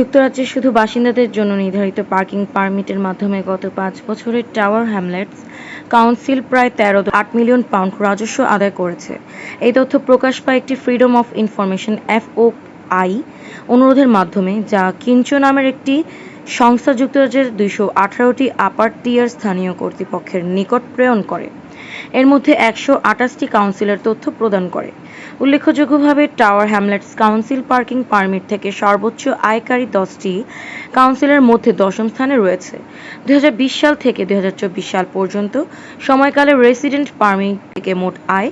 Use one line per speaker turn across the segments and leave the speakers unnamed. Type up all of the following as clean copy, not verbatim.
যুক্তরাজ্যে শুধু বাসিন্দাদের জন্য নির্ধারিত পার্কিং পারমিটের মাধ্যমে গত 5 বছরে টাওয়ার হ্যামলেটস কাউন্সিল প্রায় 13.8 মিলিয়ন পাউন্ড রাজস্ব আদায় করেছে। এই তথ্য প্রকাশ পায় একটি ফ্রিডম অফ ইনফরমেশন (এফওআই) অনুরোধের মাধ্যমে, যা কিনচো নামের একটি সংস্থা যুক্তরাজ্যের 218টি আপার টিয়ার স্থানীয় কর্তৃপক্ষের নিকট প্রেরণ করে। এর মধ্যে 128টি কাউন্সিলের তথ্য প্রদান করে। উল্লেখযোগ্যভাবে, tower Hamlets council parking permit থেকে সর্বোচ্চ আয়কারী 10টি কাউন্সিলের মধ্যে দশম স্থানে রয়েছে। 2020 সাল থেকে 2024 সাল পর্যন্ত সময়কালে রেসিডেন্ট পারমিট থেকে মোট আয়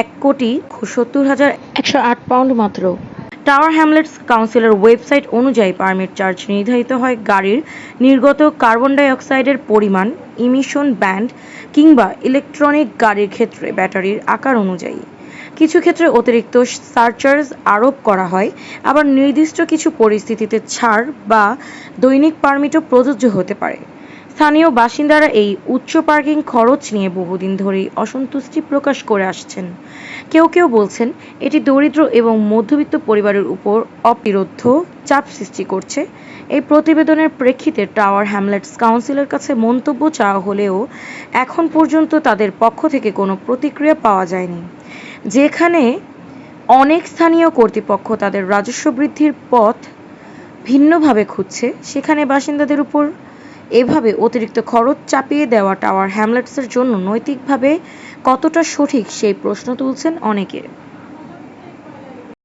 1,70,108 পাউন্ড মাত্র। টাওয়ার হ্যামলেটস কাউন্সিলের ওয়েবসাইট অনুযায়ী, পারমিট চার্জ নির্ধারিত হয় গাড়ির নির্গত কার্বন ডাই অক্সাইডের পরিমাণ, ইমিশন ব্যান্ড কিংবা ইলেকট্রিক গাড়ির ক্ষেত্রে ব্যাটারির আকার অনুযায়ী। কিছু ক্ষেত্রে অতিরিক্ত সারচার্জ আরোপ করা হয়, আবার নির্দিষ্ট কিছু পরিস্থিতিতে ছাড় বা দৈনিক পারমিটও প্রযোজ্য হতে পারে। স্থানীয় বাসিন্দারা এই উচ্চ পার্কিং খরচ নিয়ে বহুদিন ধরেই অসন্তুষ্টি প্রকাশ করে আসছেন। কেউ কেউ বলছেন, এটি দরিদ্র এবং মধ্যবিত্ত পরিবারের উপর অবিরুদ্ধ চাপ সৃষ্টি করছে। এই প্রতিবেদনের প্রেক্ষিতে টাওয়ার হ্যামলেটস কাউন্সিলের কাছে মন্তব্য চাওয়া হলেও এখন পর্যন্ত তাদের পক্ষ থেকে কোনো প্রতিক্রিয়া পাওয়া যায়নি। যেখানে অনেক স্থানীয় কর্তৃপক্ষ তাদের রাজস্ব বৃদ্ধির পথ ভিন্নভাবে খুঁজছে, সেখানে বাসিন্দাদের উপর এভাবে অতিরিক্ত খরচ চাপিয়ে দেওয়া টাওয়ার হ্যামলেটসের জন্য নৈতিকভাবে কতটা সঠিক সেই প্রশ্ন তুলছেন অনেকে।